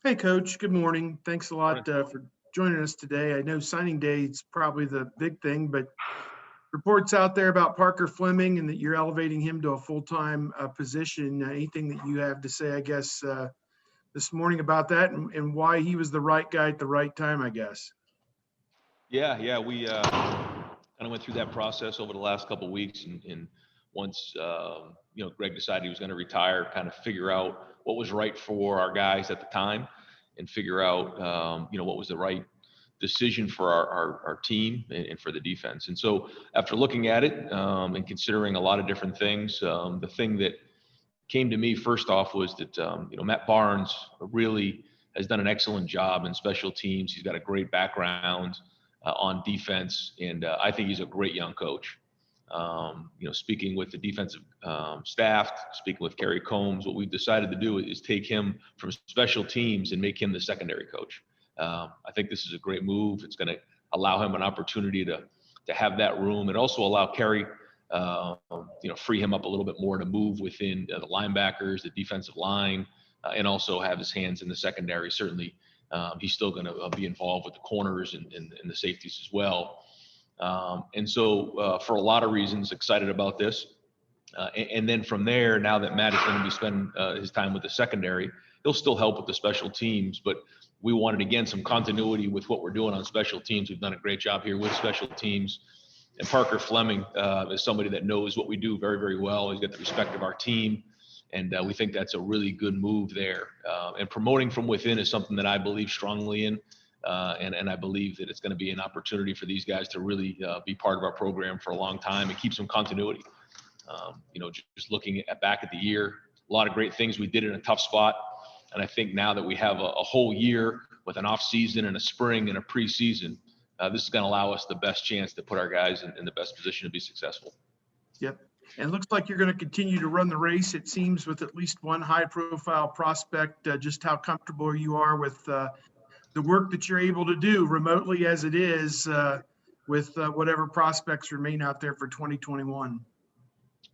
Hey, Coach. Good morning. Thanks a Morning. lot for joining us today. I know signing day is probably the big thing, but reports out there about Parker Fleming and that you're elevating him to a full-time position. Anything that you have to say, I guess, this morning about that and why he was the right guy at the right time, I guess. Yeah, we kind of went through that process over the last couple of weeks, and once Greg decided he was going to retire, kind of figure out what was right for our guys at the time, and figure out what was the right decision for our team and for the defense. And so after looking at it and considering a lot of different things, the thing that came to me first off was that Matt Barnes really has done an excellent job in special teams. He's got a great background on defense, and I think he's a great young coach. Speaking with the defensive staff, speaking with Kerry Combs, what we've decided to do is take him from special teams and make him the secondary coach. I think this is a great move. It's going to allow him an opportunity to have that room, and also allow Kerry, free him up a little bit more to move within the linebackers, the defensive line, and also have his hands in the secondary. Certainly, he's still going to be involved with the corners and the safeties as well. And so for a lot of reasons, excited about this. And then from there, now that Matt is going to be spending his time with the secondary, he'll still help with the special teams, but we wanted, again, some continuity with what we're doing on special teams. We've done a great job here with special teams. And Parker Fleming is somebody that knows what we do very, very well. He's got the respect of our team, and we think that's a really good move there. And promoting from within is something that I believe strongly in, and I believe that it's going to be an opportunity for these guys to really be part of our program for a long time and keep some continuity. Just looking back at the year, a lot of great things we did in a tough spot. And I think now that we have a whole year with an off season and a spring and a preseason, this is going to allow us the best chance to put our guys in the best position to be successful. Yep. And it looks like you're going to continue to run the race, it seems, with at least one high-profile prospect. Just how comfortable you are with the work that you're able to do remotely as it is with whatever prospects remain out there for 2021.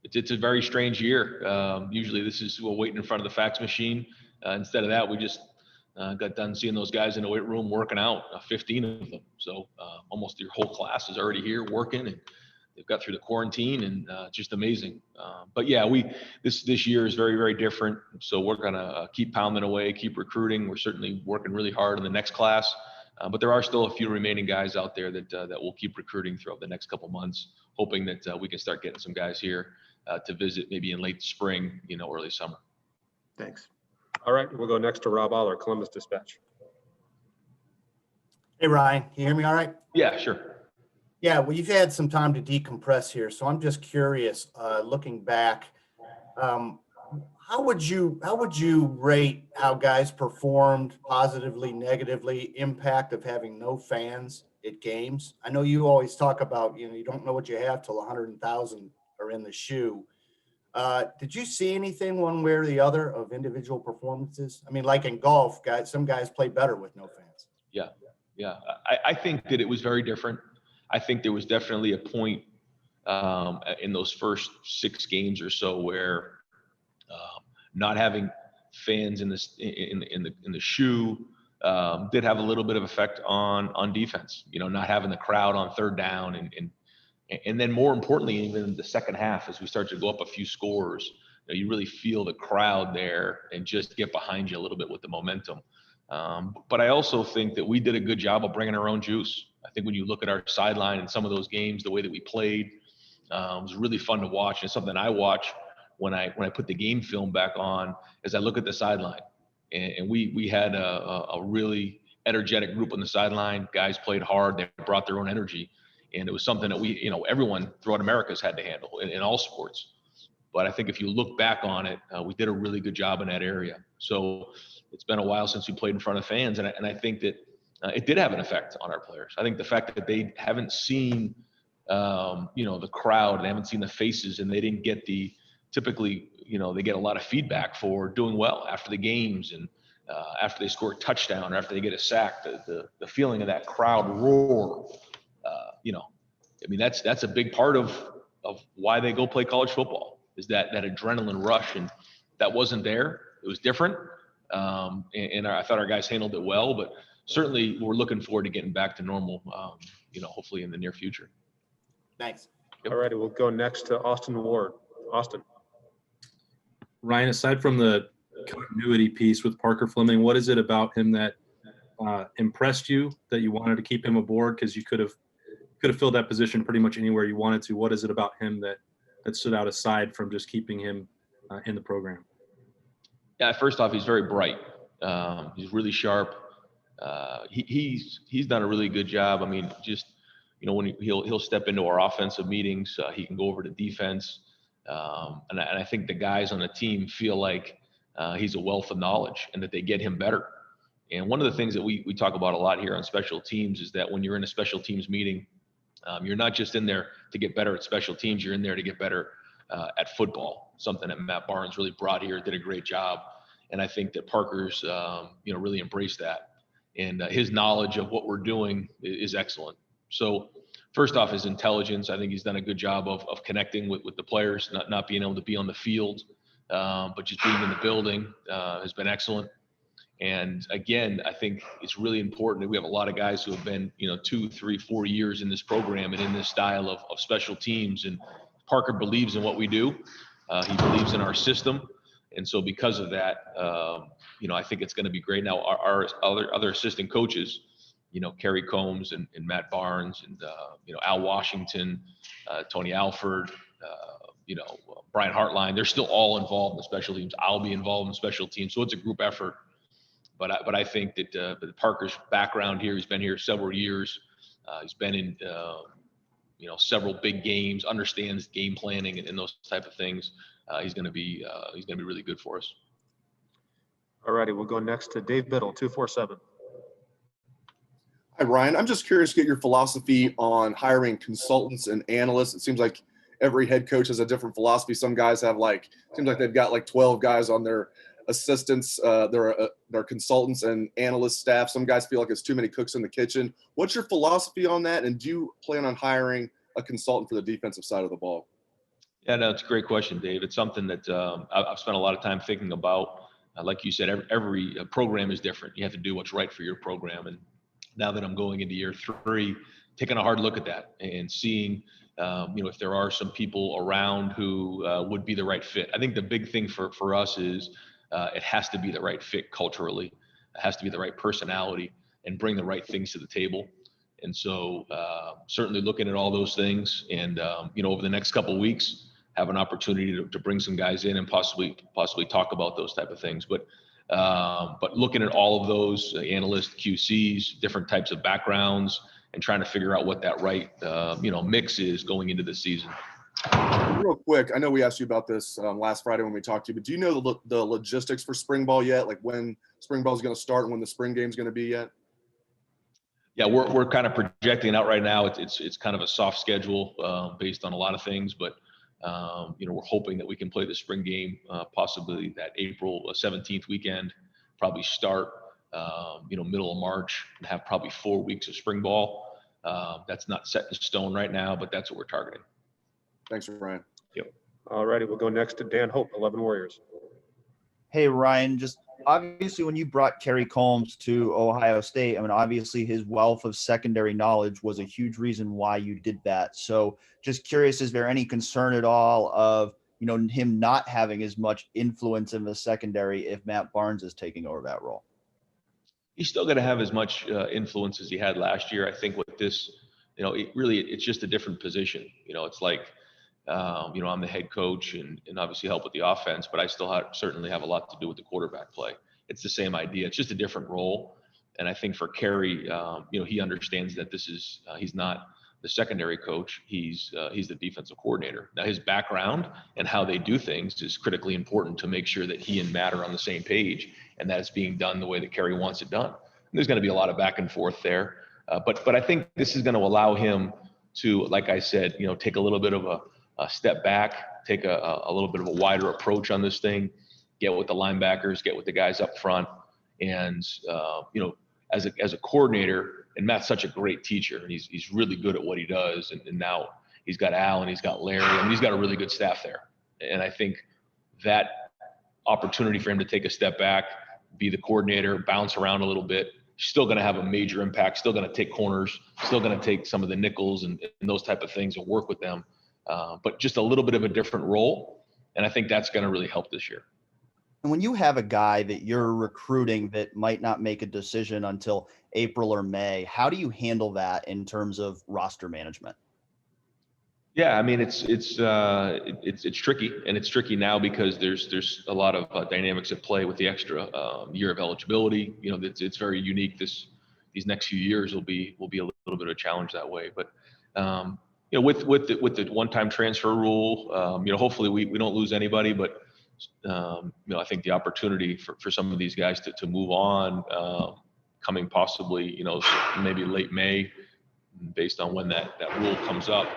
It's a very strange year. Usually this is we're waiting in front of the fax machine. Instead of that, we just got done seeing those guys in the weight room working out, 15 of them. So almost your whole class is already here working, and they've got through the quarantine, and just amazing. But yeah, this year is very, very different. So we're gonna keep pounding away, keep recruiting. We're certainly working really hard in the next class, but there are still a few remaining guys out there that we'll keep recruiting throughout the next couple months, hoping that we can start getting some guys here to visit maybe in late spring, early summer. Thanks. All right, we'll go next to Rob Aller, Columbus Dispatch. Hey, Ryan, can you hear me all right? Yeah, sure. Yeah, well, you've had some time to decompress here, so I'm just curious, looking back, how would you rate how guys performed positively, negatively, impact of having no fans at games? I know you always talk about, you don't know what you have till 100,000 are in the shoe. Did you see anything one way or the other of individual performances? I mean, like in golf, some guys play better with no fans. Yeah. I think that it was very different. I think there was definitely a point in those first 6 games or so where not having fans in the shoe did have a little bit of effect on defense. Not having the crowd on third down, and then more importantly, even in the second half, as we start to go up a few scores, you really feel the crowd there and just get behind you a little bit with the momentum. But I also think that we did a good job of bringing our own juice. I think when you look at our sideline in some of those games, the way that we played, it was really fun to watch. And something I watch when I put the game film back on is I look at the sideline, and we had a really energetic group on the sideline. Guys played hard. They brought their own energy. And it was something that everyone throughout America's had to handle in all sports. But I think if you look back on it, we did a really good job in that area. So it's been a while since we played in front of fans. And I think that it did have an effect on our players. I think the fact that they haven't seen, the crowd, they haven't seen the faces, and they didn't get typically, they get a lot of feedback for doing well after the games and after they score a touchdown or after they get a sack, the feeling of that crowd roar. That's a big part of why they go play college football, is that adrenaline rush, and that wasn't there. It was different. And I thought our guys handled it well, but certainly we're looking forward to getting back to normal, hopefully in the near future. Thanks. All righty, we'll go next to Austin Ward. Austin. Ryan, aside from the continuity piece with Parker Fleming, what is it about him that impressed you that you wanted to keep him aboard? Because you could have filled that position pretty much anywhere you wanted to. What is it about him that stood out aside from just keeping him in the program? Yeah, first off, he's very bright. He's really sharp. He's done a really good job. I mean, just when he'll step into our offensive meetings, he can go over to defense, and I think the guys on the team feel like he's a wealth of knowledge and that they get him better. And one of the things that we talk about a lot here on special teams is that when you're in a special teams meeting, you're not just in there to get better at special teams. You're in there to get better at football, something that Matt Barnes really brought here, did a great job. And I think that Parker's, really embraced that. And his knowledge of what we're doing is excellent. So first off, his intelligence, I think he's done a good job of connecting with the players, not being able to be on the field, but just being in the building has been excellent. And again, I think it's really important that we have a lot of guys who have been, 2, 3, 4 years in this program and in this style of special teams. And Parker believes in what we do. He believes in our system. And so because of that, I think it's going to be great. Now, our other assistant coaches, Kerry Combs and Matt Barnes and, Al Washington, Tony Alford, Brian Hartline, they're still all involved in the special teams. I'll be involved in special teams. So it's a group effort. But I think that Parker's background here, he's been here several years. He's been in, several big games, understands game planning and those type of things. He's going to be really good for us. All righty, we'll go next to Dave Biddle, 247. Hi, Ryan. I'm just curious to get your philosophy on hiring consultants and analysts. It seems like every head coach has a different philosophy. Some guys have seems like they've got 12 guys on their assistants, their consultants and analyst staff. Some guys feel like it's too many cooks in the kitchen. What's your philosophy on that? And do you plan on hiring a consultant for the defensive side of the ball? Yeah, no, it's a great question, Dave. It's something that I've spent a lot of time thinking about. Like you said, every program is different. You have to do what's right for your program. And now that I'm going into year 3, taking a hard look at that and seeing, if there are some people around who would be the right fit. I think the big thing for us is it has to be the right fit culturally. It has to be the right personality and bring the right things to the table. And so certainly looking at all those things and, over the next couple of weeks, have an opportunity to bring some guys in and possibly talk about those type of things. But looking at all of those analysts, QCs, different types of backgrounds, and trying to figure out what that right, mix is going into the season. Real quick, I know we asked you about this last Friday when we talked to you, but do you know the logistics for spring ball yet? Like when spring ball is going to start and when the spring game is going to be yet? Yeah, we're kind of projecting out right now. It's kind of a soft schedule based on a lot of things, but we're hoping that we can play the spring game possibly that April 17th weekend, probably start middle of March and have probably 4 weeks of spring ball. That's not set in stone right now, but that's what we're targeting. Thanks, Ryan. Yep. All righty, we'll go next to Dan Hope, 11 Warriors. Hey, Ryan, just obviously when you brought Kerry Combs to Ohio State, I mean, obviously his wealth of secondary knowledge was a huge reason why you did that. So just curious, is there any concern at all of, him not having as much influence in the secondary if Matt Barnes is taking over that role? He's still going to have as much influence as he had last year. I think with this, it's just a different position. It's like, I'm the head coach and obviously help with the offense, but I still certainly have a lot to do with the quarterback play. It's the same idea. It's just a different role. And I think for Kerry, he understands that he's not the secondary coach. He's the defensive coordinator. Now his background and how they do things is critically important to make sure that he and Matt are on the same page and that it's being done the way that Kerry wants it done. And there's going to be a lot of back and forth there. But I think this is going to allow him to, like I said, take a little bit of a step back, take a little bit of a wider approach on this thing, get with the linebackers, get with the guys up front. And, as a coordinator, and Matt's such a great teacher, and he's really good at what he does. And now he's got Al and he's got Larry, and he's got a really good staff there. And I think that opportunity for him to take a step back, be the coordinator, bounce around a little bit. Still going to have a major impact, still going to take corners, still going to take some of the nickels and those type of things and work with them. But just a little bit of a different role. And I think that's going to really help this year. And when you have a guy that you're recruiting that might not make a decision until April or May, how do you handle that in terms of roster management? Yeah, I mean, it's tricky, and it's tricky now because there's a lot of dynamics at play with the extra year of eligibility. You know, it's very unique. These next few years will be a little bit of a challenge that way. But you know, with the one-time transfer rule, you know, hopefully we don't lose anybody. But you know, I think the opportunity for some of these guys to move on, coming possibly, you know, maybe late May, based on when that rule comes up.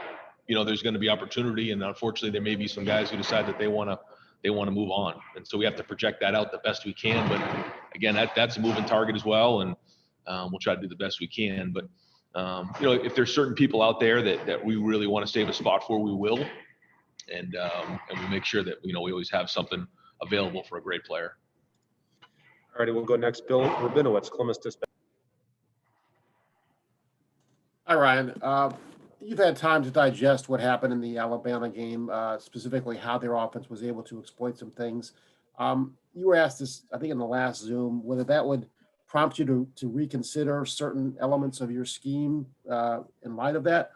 You know, there's going to be opportunity, and unfortunately, there may be some guys who decide that they want to move on, and so we have to project that out the best we can. But again, that's a moving target as well, and we'll try to do the best we can. But you know, if there's certain people out there that we really want to save a spot for, we will, and we make sure that, you know, we always have something available for a great player. All righty, we'll go next. Bill Rabinowitz, Columbus Dispatch. Hi, Ryan. You've had time to digest what happened in the Alabama game, specifically how their offense was able to exploit some things. You were asked this, I think, in the last Zoom, whether that would prompt you to reconsider certain elements of your scheme in light of that.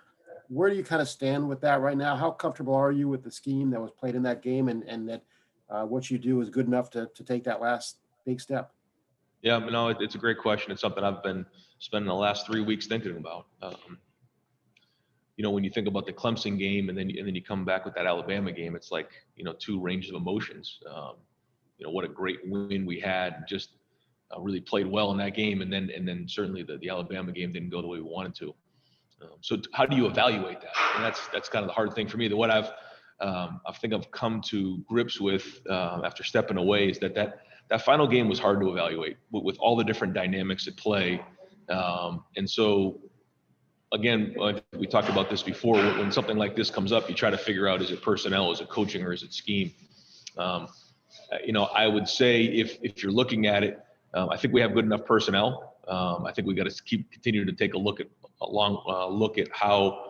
Where do you kind of stand with that right now? How comfortable are you with the scheme that was played in that game, and that what you do is good enough to take that last big step? Yeah, no, it's a great question. It's something I've been spending the last 3 weeks thinking about. You know, when you think about the Clemson game and then you come back with that Alabama game, it's like, you know, two ranges of emotions. You know, what a great win we had, just really played well in that game. And then certainly the Alabama game didn't go the way we wanted to. So how do you evaluate that? And that's kind of the hard thing for me. What I think I've come to grips with after stepping away is that final game was hard to evaluate with all the different dynamics at play. And so, again, we talked about this before. When something like this comes up, you try to figure out, is it personnel, is it coaching, or is it scheme? You know, I would say if you're looking at it, I think we have good enough personnel. I think we got to continue to take a look at how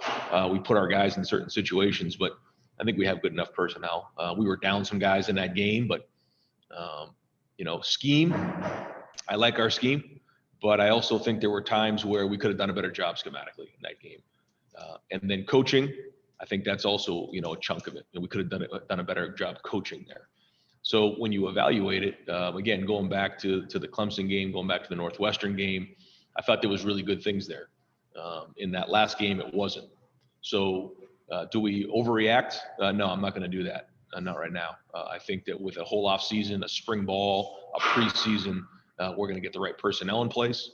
we put our guys in certain situations. But I think we have good enough personnel. We were down some guys in that game, but you know, scheme, I like our scheme. But I also think there were times where we could have done a better job schematically in that game. And then coaching, I think that's also, you know, a chunk of it. And we could have done a better job coaching there. So when you evaluate it, again, going back to the Clemson game, going back to the Northwestern game, I thought there was really good things there. In that last game, it wasn't. So do we overreact? No, I'm not going to do that. Not right now. I think that with a whole off season, a spring ball, a preseason, we're going to get the right personnel in place.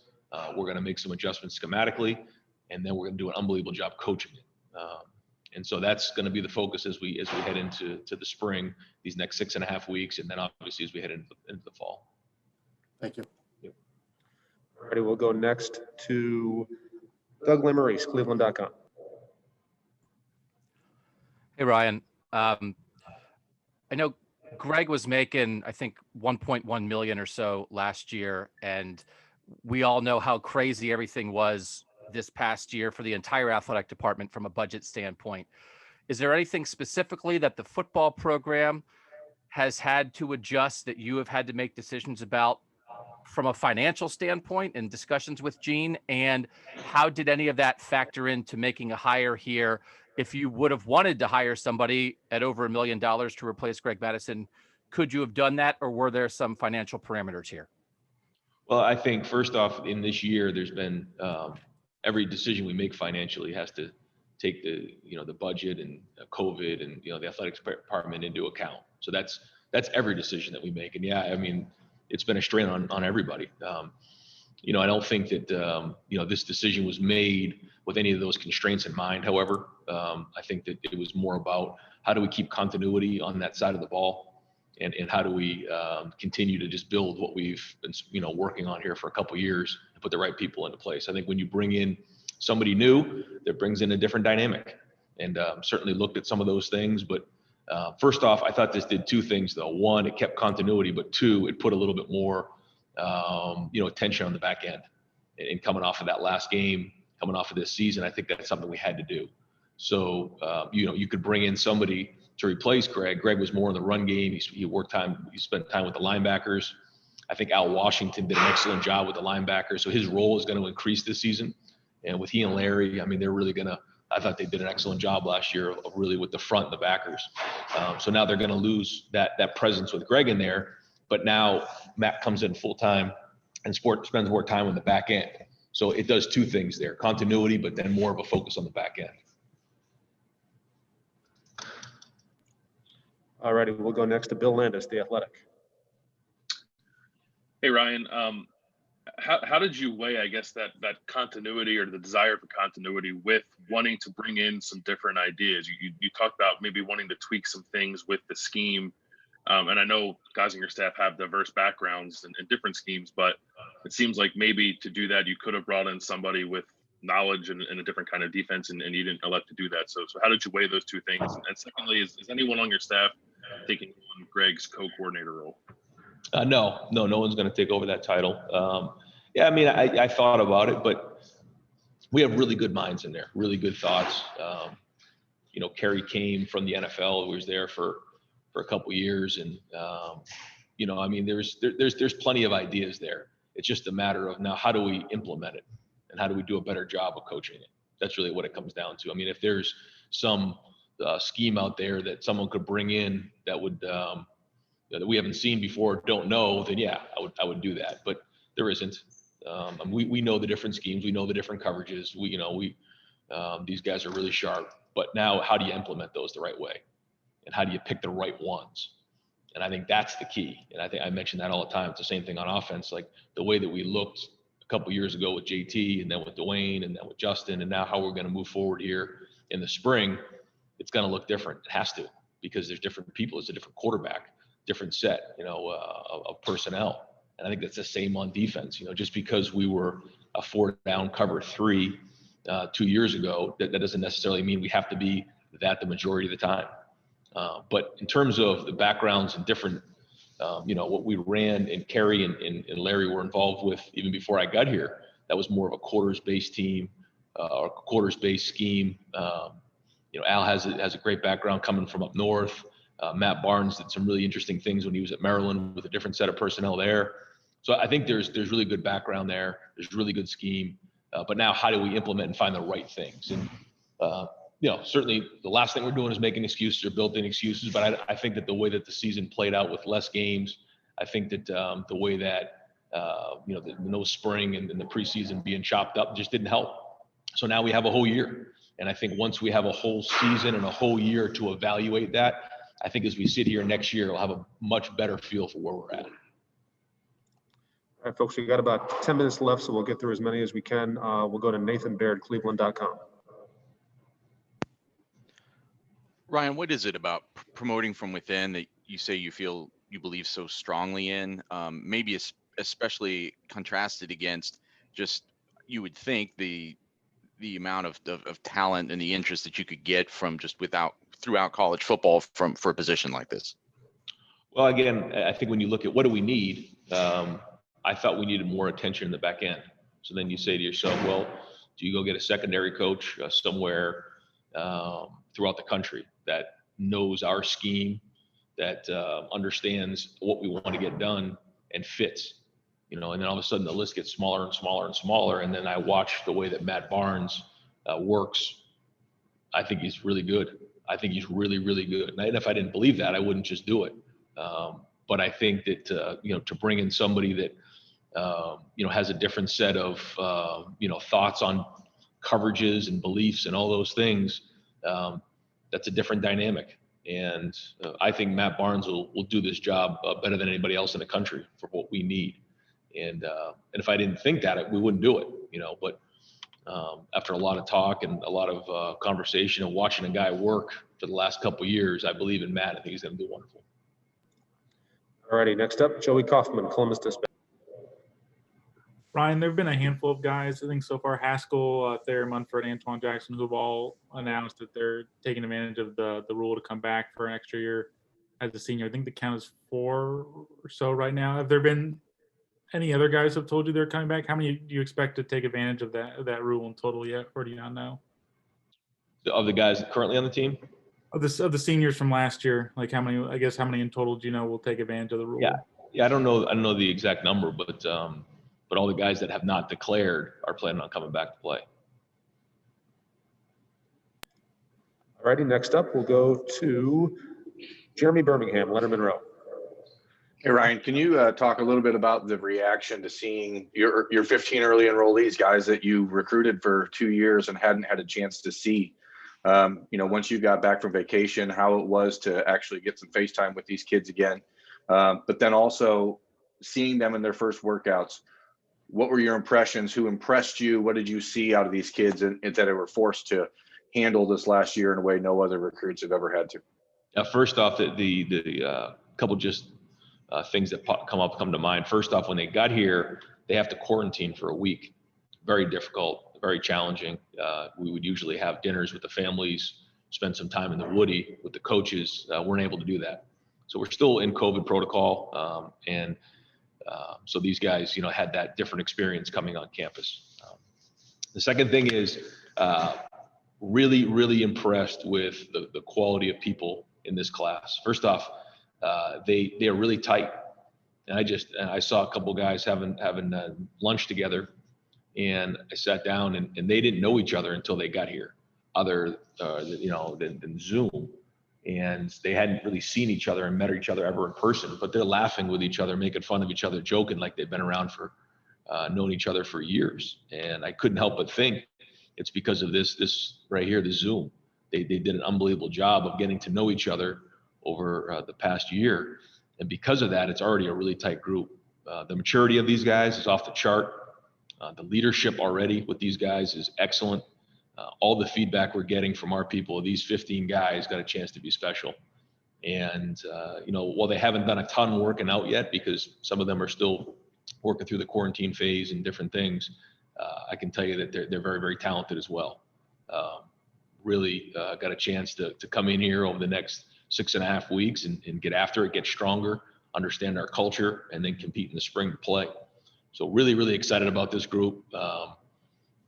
We're going to make some adjustments schematically, and then we're going to do an unbelievable job coaching it. And so that's going to be the focus as we head into the spring, these next 6.5 weeks, and then obviously as we head into the fall. Thank you. Yep. All righty, we'll go next to Doug Lesmerises, Cleveland.com. Hey, Ryan. I know Greg was making, I think, 1.1 million or so last year, and we all know how crazy everything was this past year for the entire athletic department from a budget standpoint. Is there anything specifically that the football program has had to adjust, that you have had to make decisions about from a financial standpoint in discussions with Gene? And how did any of that factor into making a hire here? If you would have wanted to hire somebody at over $1 million to replace Greg Mattison, could you have done that, or were there some financial parameters here? Well, I think first off, in this year, there's been every decision we make financially has to take the budget and COVID and the athletics department into account. So that's every decision that we make. And yeah, I mean, it's been a strain on everybody. I don't think that this decision was made with any of those constraints in mind. However, I think that it was more about how do we keep continuity on that side of the ball, and how do we continue to just build what we've been working on here for a couple of years and put the right people into place. I think when you bring in somebody new, that brings in a different dynamic, and certainly looked at some of those things. But first off, I thought this did two things though. One, it kept continuity, but two, it put a little bit more attention on the back end. And coming off of that last game, coming off of this season, I think that's something we had to do. So, you could bring in somebody to replace Greg. Greg was more in the run game. He spent time with the linebackers. I think Al Washington did an excellent job with the linebackers. So his role is going to increase this season. And with he and Larry, I mean, I thought they did an excellent job last year of really with the front and the backers. So now they're going to lose that presence with Greg in there. But now Matt comes in full time and spends more time on the back end. So it does two things there: continuity, but then more of a focus on the back end. All righty, we'll go next to Bill Landis, The Athletic. Hey, Ryan, how did you weigh, I guess, that continuity or the desire for continuity with wanting to bring in some different ideas? You talked about maybe wanting to tweak some things with the scheme. And I know guys on your staff have diverse backgrounds and different schemes, but it seems like maybe to do that, you could have brought in somebody with knowledge and a different kind of defense, and you didn't elect to do that. So how did you weigh those two things? And secondly, is anyone on your staff taking on Greg's co-coordinator role? No one's going to take over that title. I mean, I thought about it, but we have really good minds in there, really good thoughts. Kerry came from the NFL. He was there for a couple of years. And, I mean, there's plenty of ideas there. It's just a matter of now, how do we implement it and how do we do a better job of coaching it? That's really what it comes down to. I mean, if there's some scheme out there that someone could bring in that would, that we haven't seen before, don't know, then yeah, I would do that. But there isn't. We know the different schemes. We know the different coverages. These guys are really sharp. But now, how do you implement those the right way? And how do you pick the right ones? And I think that's the key. And I think I mention that all the time. It's the same thing on offense. Like the way that we looked a couple of years ago with JT, and then with Dwayne, and then with Justin, and now how we're going to move forward here in the spring, it's going to look different. It has to, because there's different people. It's a different quarterback, different set, of personnel. And I think that's the same on defense. Just because we were a 4-down cover 3 2 years ago, that doesn't necessarily mean we have to be that the majority of the time. But in terms of the backgrounds and different, what we ran, and Kerry and Larry were involved with even before I got here, that was more of a quarters-based team, or a quarters-based scheme. Al has a great background coming from up north. Matt Barnes did some really interesting things when he was at Maryland with a different set of personnel there. So I think there's really good background there. There's really good scheme. But now, how do we implement and find the right things? And certainly the last thing we're doing is making excuses or built-in excuses. But I think that the way that the season played out with less games, I think that the way that the no spring and the preseason being chopped up just didn't help. So now we have a whole year, and I think once we have a whole season and a whole year to evaluate that, I think as we sit here next year, we'll have a much better feel for where we're at. All right, folks, we've got about 10 minutes left, so we'll get through as many as we can. We'll go to Nathan Baird, Cleveland.com. Ryan, what is it about promoting from within that you say you believe so strongly in? Maybe especially contrasted against just, you would think, the amount of talent and the interest that you could get from just throughout college football for a position like this. Well, again, I think when you look at what do we need, I thought we needed more attention in the back end. So then you say to yourself, well, do you go get a secondary coach somewhere throughout the country that knows our scheme, that understands what we want to get done and fits, and then all of a sudden the list gets smaller and smaller and smaller. And then I watch the way that Matt Barnes works. I think he's really good. I think he's really, really good. And if I didn't believe that, I wouldn't just do it. But I think that, to bring in somebody that, has a different set of, thoughts on coverages and beliefs and all those things, that's a different dynamic. And I think Matt Barnes will do this job better than anybody else in the country for what we need. And if I didn't think that, we wouldn't do it, but after a lot of talk and a lot of conversation and watching a guy work for the last couple of years, I believe in Matt. I think he's going to do wonderful. All righty, next up, Joey Kaufman, Columbus Dispatch. Ryan, there have been a handful of guys, I think so far, Haskell, Thayer Munford, Antoine Jackson, who have all announced that they're taking advantage of the rule to come back for an extra year as a senior. I think the count is 4 or so right now. Have there been any other guys have told you they're coming back? How many do you expect to take advantage of that rule in total yet, or do you not know? Of the guys currently on the team? Of the seniors from last year, like how many in total do you know will take advantage of the rule? Yeah, I don't know the exact number, but all the guys that have not declared are planning on coming back to play. All righty, next up, we'll go to Jeremy Birmingham, Leonard Monroe. Hey, Ryan, can you talk a little bit about the reaction to seeing your 15 early enrollees, guys that you recruited for 2 years and hadn't had a chance to see? Once you got back from vacation, how it was to actually get some FaceTime with these kids again. But then also seeing them in their first workouts. What were your impressions? Who impressed you? What did you see out of these kids and that they were forced to handle this last year in a way no other recruits have ever had to? First off, the couple just things that come to mind. First off, when they got here, they have to quarantine for a week. Very difficult, very challenging. We would usually have dinners with the families, spend some time in the Woody with the coaches. Weren't able to do that. So we're still in COVID protocol. So these guys, had that different experience coming on campus. The second thing is really, really impressed with the quality of people in this class. First off, they are really tight. And I saw a couple guys having lunch together, and I sat down and they didn't know each other until they got here, other than Zoom. And they hadn't really seen each other and met each other ever in person, but they're laughing with each other, making fun of each other, joking like they've been around for known each other for years. And I couldn't help but think it's because of this right here, the Zoom. They did an unbelievable job of getting to know each other over the past year. And because of that, it's already a really tight group. The maturity of these guys is off the chart. The leadership already with these guys is excellent. All the feedback we're getting from our people, these 15 guys got a chance to be special. And, while they haven't done a ton working out yet, because some of them are still working through the quarantine phase and different things, I can tell you that they're very, very talented as well. Really got a chance to come in here over the next 6.5 weeks and get after it, get stronger, understand our culture, and then compete in the spring to play. So really, really excited about this group.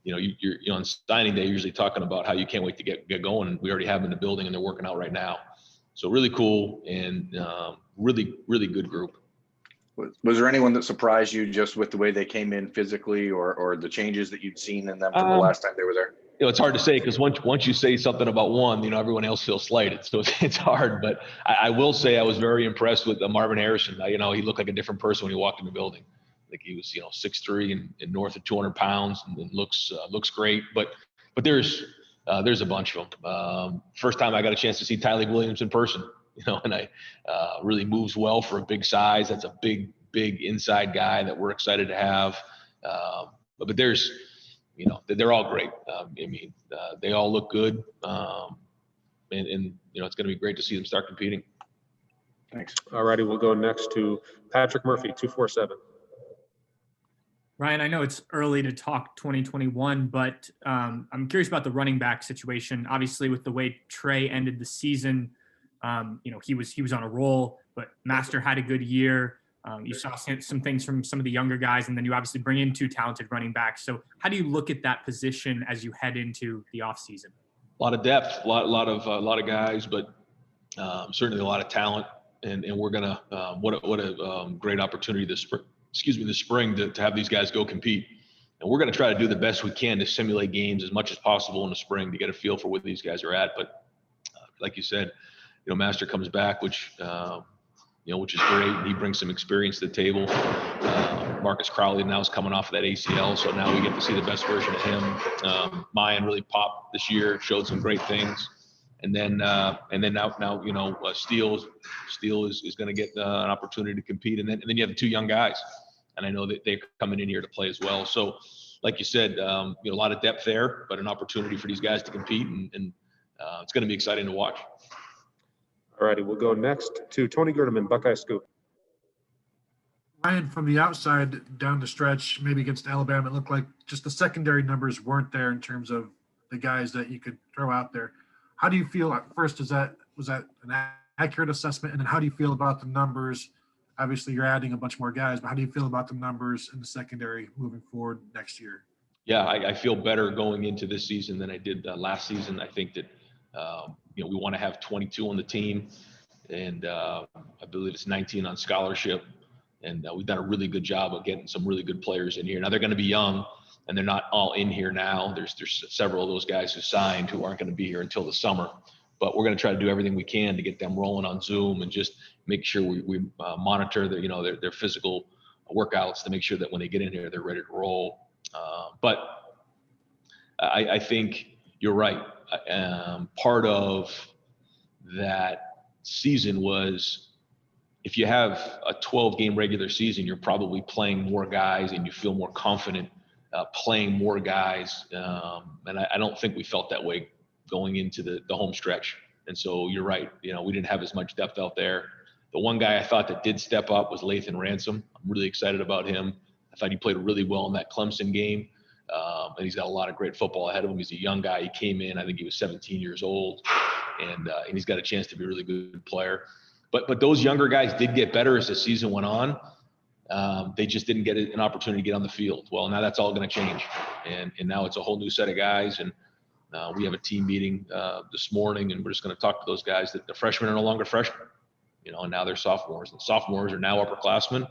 You're on signing day, usually talking about how you can't wait to get going. And we already have them in the building and they're working out right now. So really cool and really, really good group. Was there anyone that surprised you just with the way they came in physically or the changes that you'd seen in them from the last time they were there? It's hard to say because once you say something about one, everyone else feels slighted. So it's hard. But I will say I was very impressed with Marvin Harrison. He looked like a different person when he walked in the building. Like he was, 6'3" and north of 200 pounds and looks great. But there's a bunch of them. First time I got a chance to see Tyleik Williams in person, and I really moves well for a big size. That's a big inside guy that we're excited to have. But there's, they're all great. They all look good. And it's going to be great to see them start competing. Thanks. All righty, we'll go next to Patrick Murphy, 247. Ryan, I know it's early to talk 2021, but I'm curious about the running back situation. Obviously, with the way Trey ended the season, he was on a roll, but Master had a good year. You saw some things from some of the younger guys, and then you obviously bring in 2 talented running backs. So how do you look at that position as you head into the offseason? A lot of depth, a lot of guys, but certainly a lot of talent. And we're gonna what a great opportunity this spring to have these guys go compete. And we're gonna try to do the best we can to simulate games as much as possible in the spring to get a feel for where these guys are at. But like you said, Master comes back, which is great. He brings some experience to the table. Marcus Crowley now is coming off of that ACL, so now we get to see the best version of him. Mayan really popped this year, showed some great things. And then now Steele is going to get an opportunity to compete. And then you have the 2 young guys. And I know that they're coming in here to play as well. So like you said, a lot of depth there, but an opportunity for these guys to compete. And it's going to be exciting to watch. All righty, we'll go next to Tony Gerdeman, Buckeye Scoop. Ryan, from the outside down the stretch, maybe against Alabama, it looked like just the secondary numbers weren't there in terms of the guys that you could throw out there. How do you feel at first? Was that an accurate assessment? And then how do you feel about the numbers Obviously, you're adding a bunch more guys, but how do you feel about the numbers in the secondary moving forward next year? Yeah, I feel better going into this season than I did last season. I think that, we want to have 22 on the team, and I believe it's 19 on scholarship. And we've done a really good job of getting some really good players in here. Now they're going to be young, and they're not all in here now. There's several of those guys who signed who aren't going to be here until the summer. But we're going to try to do everything we can to get them rolling on Zoom and just make sure we monitor their physical workouts to make sure that when they get in here, they're ready to roll. But I think you're right. Part of that season was, if you have a 12-game regular season, you're probably playing more guys and you feel more confident playing more guys. And I don't think we felt that way going into the home stretch. And so you're right. We didn't have as much depth out there. The one guy I thought that did step up was Lathan Ransom. I'm really excited about him. I thought he played really well in that Clemson game. And he's got a lot of great football ahead of him. He's a young guy. He came in, I think he was 17 years old, and he's got a chance to be a really good player. But those younger guys did get better as the season went on. They just didn't get an opportunity to get on the field. Well, now that's all going to change. And now it's a whole new set of guys. And we have a team meeting this morning, and we're just going to talk to those guys that the freshmen are no longer freshmen, and now they're sophomores. And sophomores are now upperclassmen,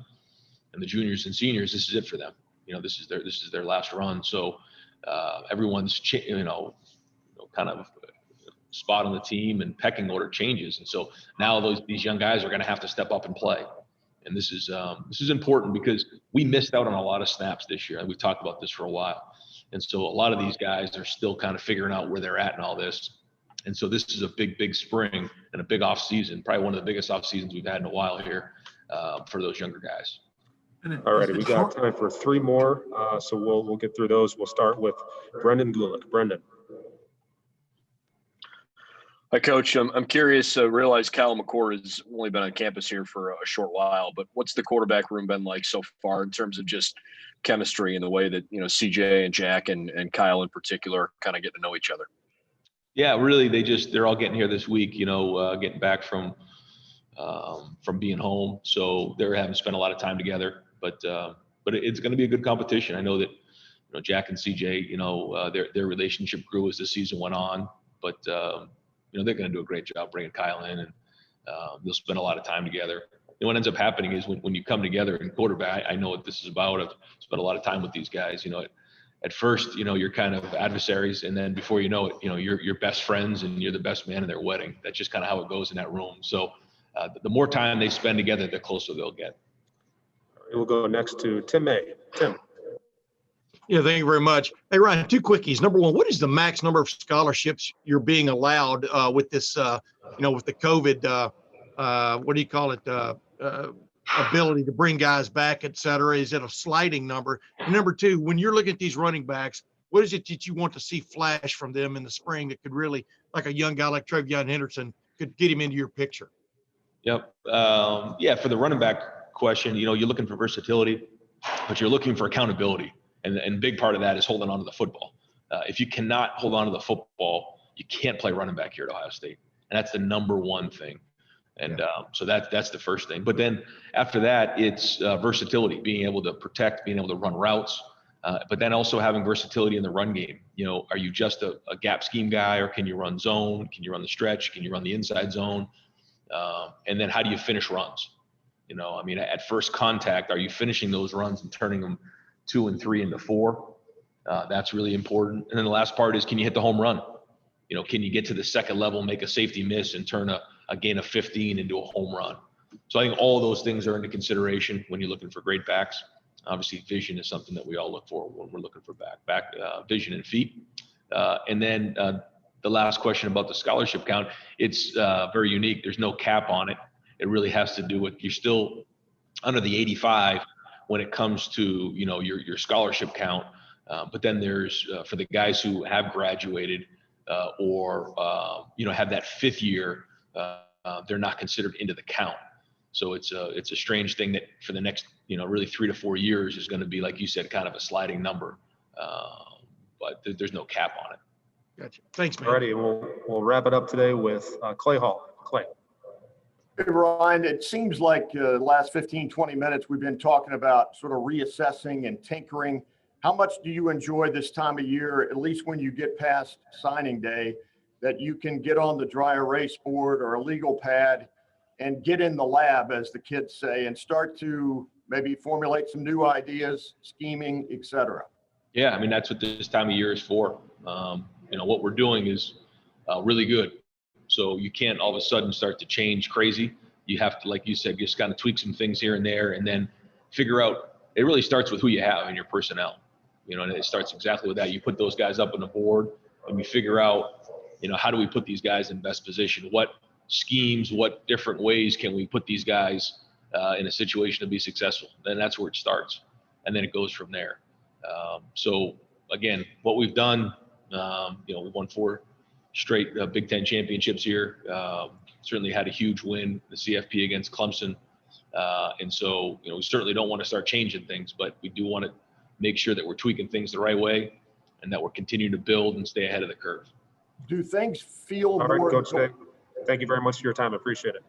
and the juniors and seniors, this is it for them. This is their last run. So everyone's, kind of spot on the team and pecking order changes. And so now these young guys are going to have to step up and play. And this is important because we missed out on a lot of snaps this year. And we've talked about this for a while. And so a lot of these guys are still kind of figuring out where they're at in all this. And so this is a big, big spring and a big off season, probably one of the biggest off seasons we've had in a while here for those younger guys. All righty, we got time for 3 more, so we'll get through those. We'll start with Brendan Gulick. Brendan. Hi, Coach. I'm curious. Realize Kyle McCord has only been on campus here for a short while, but what's the quarterback room been like so far in terms of just chemistry and the way that CJ and Jack and Kyle in particular kind of get to know each other? Yeah, really, they're all getting here this week. Getting back from being home, so they're having spent a lot of time together. But it's going to be a good competition. I know that Jack and CJ, their relationship grew as the season went on, but they're going to do a great job bringing Kyle in, and they'll spend a lot of time together. And what ends up happening is when you come together in quarterback, I know what this is about. I've spent a lot of time with these guys. At first, you're kind of adversaries, and then before you know it, you're best friends and you're the best man in their wedding. That's just kind of how it goes in that room. So the more time they spend together, the closer they'll get. We'll go next to Tim May. Tim. Yeah, thank you very much. Hey, Ryan, 2 quickies. Number one, what is the max number of scholarships you're being allowed with this, with the COVID, what do you call it, ability to bring guys back, et cetera? Is it a sliding number? And number 2, when you're looking at these running backs, what is it that you want to see flash from them in the spring that could really, like a young guy like TreVeyon Henderson, could get him into your picture? Yep. For the running back question, you're looking for versatility, but you're looking for accountability. And a big part of that is holding on to the football. If you cannot hold on to the football, you can't play running back here at Ohio State. And that's the number one thing. And so that's the first thing. But then after that, it's versatility, being able to protect, being able to run routes, but then also having versatility in the run game. Are you just a gap scheme guy, or can you run zone? Can you run the stretch? Can you run the inside zone? And then how do you finish runs? At first contact, are you finishing those runs and turning them 2 and 3 into 4? That's really important. And then the last part is, can you hit the home run? Can you get to the second level, make a safety miss, and turn a gain of 15 into a home run? So I think all of those things are into consideration when you're looking for great backs. Obviously, vision is something that we all look for when we're looking for back vision and feet. And then the last question about the scholarship count, it's very unique. There's no cap on it. It really has to do with, you're still under the 85 when it comes to your scholarship count, but then there's for the guys who have graduated or have that 5th year, they're not considered into the count. So it's a strange thing that for the next really 3 to 4 years is going to be, like you said, kind of a sliding number, but there's no cap on it. Gotcha. Thanks, man. All righty, we'll wrap it up today with Clay Hall. Clay. Hey, Ryan, it seems like the last 15, 20 minutes, we've been talking about sort of reassessing and tinkering. How much do you enjoy this time of year, at least when you get past signing day, that you can get on the dry erase board or a legal pad and get in the lab, as the kids say, and start to maybe formulate some new ideas, scheming, et cetera? Yeah, I mean, that's what this time of year is for. What we're doing is really good. So you can't all of a sudden start to change crazy. You have to, like you said, just kind of tweak some things here and there, and then figure out. It really starts with who you have in your personnel. And it starts exactly with that. You put those guys up on the board, and we figure out, how do we put these guys in best position? What schemes, what different ways can we put these guys in a situation to be successful? Then that's where it starts, and then it goes from there. So again, what we've done, we've won 4 straight Big Ten championships here. Certainly had a huge win, the CFP against Clemson. And so, we certainly don't want to start changing things, but we do want to make sure that we're tweaking things the right way and that we're continuing to build and stay ahead of the curve. Do things feel All right, more? Coach Day. Thank you very much for your time. I appreciate it.